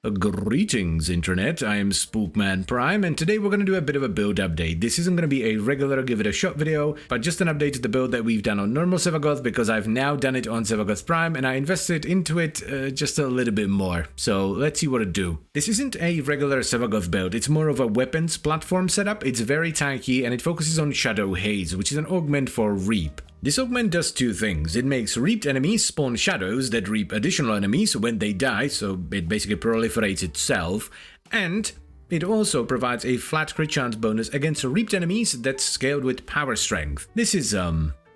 Greetings Internet, I am Spookman Prime and today we're going to do a bit of a build update. This isn't going to be a regular give it a shot video, but just an update to the build that we've done on normal Sevagoth because I've now done it on Sevagoth Prime and I invested into it just a little bit more. So let's see what it do. This isn't a regular Sevagoth build, it's more of a weapons platform setup. It's very tanky and it focuses on Shadow Haze, which is an augment for Reap. This augment does two things. It makes reaped enemies spawn shadows that reap additional enemies when they die, so it basically proliferates itself, and it also provides a flat crit chance bonus against reaped enemies that's scaled with power strength. This is,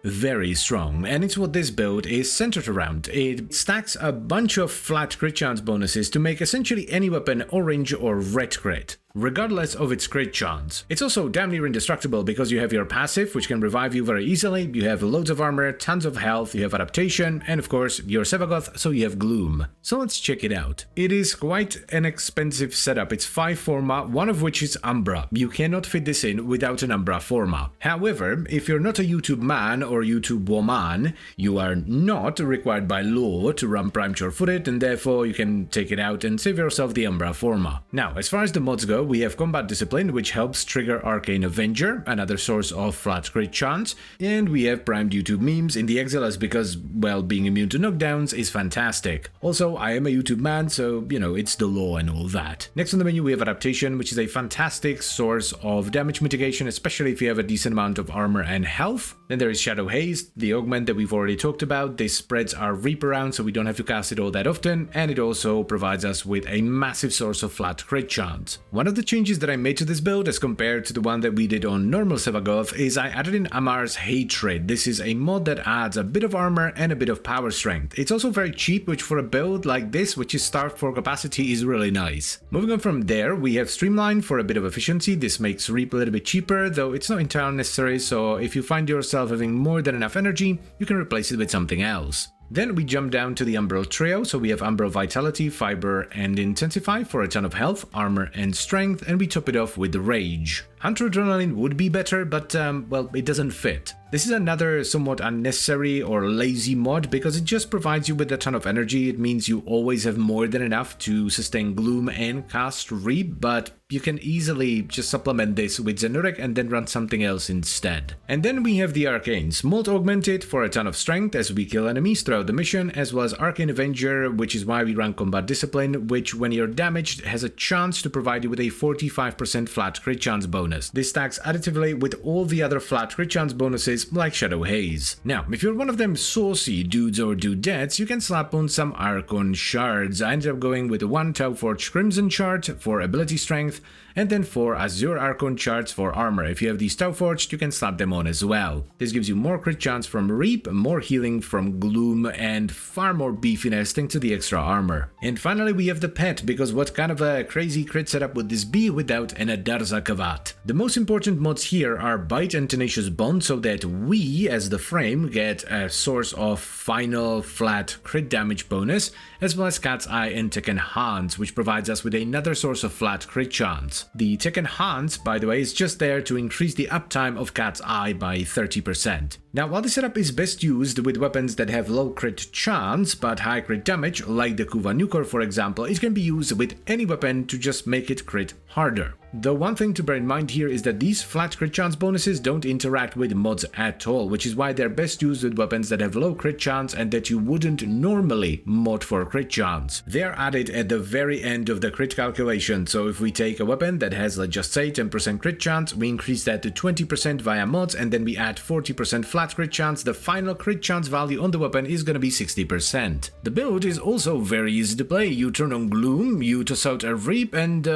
very strong, and it's what this build is centered around. It stacks a bunch of flat crit chance bonuses to make essentially any weapon orange or red crit, regardless of its crit chance. It's also damn near indestructible because you have your passive, which can revive you very easily, you have loads of armor, tons of health, you have adaptation, and of course your Sevagoth, so you have gloom. So let's check it out. It is quite an expensive setup. It's 5 forma, one of which is Umbra. You cannot fit this in without an Umbra forma. However, if you're not a YouTube man or YouTube woman, you are not required by law to run Prime Footed, and therefore you can take it out and save yourself the Umbra forma. Now, as far as the mods go, we have Combat Discipline, which helps trigger Arcane Avenger, another source of flat crit chance, and we have primed YouTube memes in the Exiles because, well, being immune to knockdowns is fantastic. Also, I am a YouTube man, so, you know, it's the law and all that. Next on the menu we have Adaptation, which is a fantastic source of damage mitigation, especially if you have a decent amount of armor and health. Then there is Shadow Haze, the augment that we've already talked about. This spreads our Reap around so we don't have to cast it all that often, and it also provides us with a massive source of flat crit chance. One of the changes that I made to this build as compared to the one that we did on normal Sevagoth is I added in Amar's Hatred. This is a mod that adds a bit of armor and a bit of power strength. It's also very cheap, which for a build like this, which is starved for capacity, is really nice. Moving on from there, we have Streamline for a bit of efficiency. This makes Reap a little bit cheaper, though it's not entirely necessary, so if you find yourself having more than enough energy, you can replace it with something else. Then we jump down to the Umbral trio, so we have Umbral Vitality, Fiber, and Intensify for a ton of health, armor, and strength, and we top it off with the Rage. Hunter Adrenaline would be better, but, well, it doesn't fit. This is another somewhat unnecessary or lazy mod because it just provides you with a ton of energy. It means you always have more than enough to sustain Gloom and cast Reap, but you can easily just supplement this with Zenuric and then run something else instead. And then we have the Arcanes, Molt Augmented for a ton of strength as we kill enemies throughout the mission, as well as Arcane Avenger, which is why we run Combat Discipline, which when you're damaged has a chance to provide you with a 45% flat crit chance bonus. This stacks additively with all the other flat crit chance bonuses like Shadow Haze. Now, if you're one of them saucy dudes or dudettes, you can slap on some Archon shards. I ended up going with one Tauforge Crimson shard for ability strength, and then 4 Azure Archon shards for armor. If you have these Tauforged, you can slap them on as well. This gives you more crit chance from Reap, more healing from Gloom, and far more beefiness thanks to the extra armor. And finally we have the pet, because what kind of a crazy crit setup would this be without an Adarza Kavat? The most important mods here are Bite and Tenacious Bond, so that we, as the frame, get a source of final flat crit damage bonus, as well as Cat's Eye and Tekken Hans, which provides us with another source of flat crit chance. The Tekken Hans, by the way, is just there to increase the uptime of Cat's Eye by 30%. Now, while the setup is best used with weapons that have low crit chance but high crit damage, like the Kuva Nukor for example, it can be used with any weapon to just make it crit harder. The one thing to bear in mind here is that these flat crit chance bonuses don't interact with mods at all, which is why they're best used with weapons that have low crit chance and that you wouldn't normally mod for crit chance. They're added at the very end of the crit calculation, so if we take a weapon that has, let's just say, 10% crit chance, we increase that to 20% via mods, and then we add 40% flat crit chance, the final crit chance value on the weapon is gonna be 60%. The build is also very easy to play. You turn on Gloom, you toss out a Reap, and,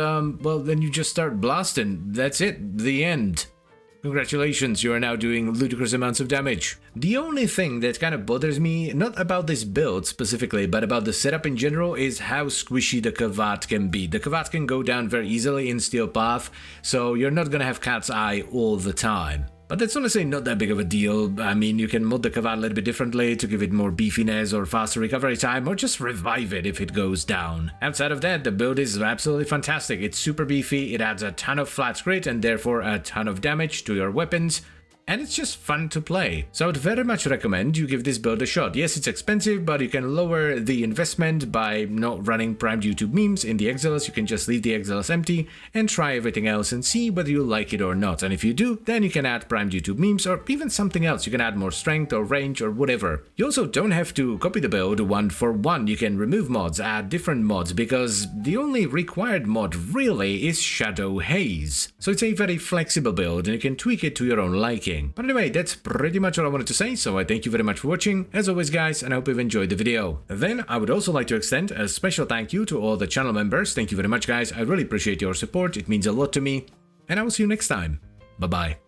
well, then you just start blasting. That's it. The end. Congratulations, you are now doing ludicrous amounts of damage. The only thing that kind of bothers me, not about this build specifically, but about the setup in general, is how squishy the Kavat can be. The Kavat can go down very easily in Steel Path, so you're not gonna have Cat's Eye all the time. But that's honestly not that big of a deal. I mean, you can mod the Kavat a little bit differently to give it more beefiness or faster recovery time, or just revive it if it goes down. Outside of that, the build is absolutely fantastic. It's super beefy, it adds a ton of flat crit and therefore a ton of damage to your weapons. and it's just fun to play. So I would very much recommend you give this build a shot. Yes, it's expensive, but you can lower the investment by not running primed YouTube memes in the Exilus. You can just leave the Exilus empty and try everything else and see whether you like it or not. And if you do, then you can add primed YouTube memes or even something else. You can add more strength or range or whatever. You also don't have to copy the build one for one. You can remove mods, add different mods, because the only required mod really is Shadow Haze. So it's a very flexible build and you can tweak it to your own liking. But anyway, that's pretty much all I wanted to say, so I thank you very much for watching, as always guys, and I hope you've enjoyed the video. Then I would also like to extend a special thank you to all the channel members. Thank you very much guys, I really appreciate your support, it means a lot to me, and I will see you next time. Bye bye.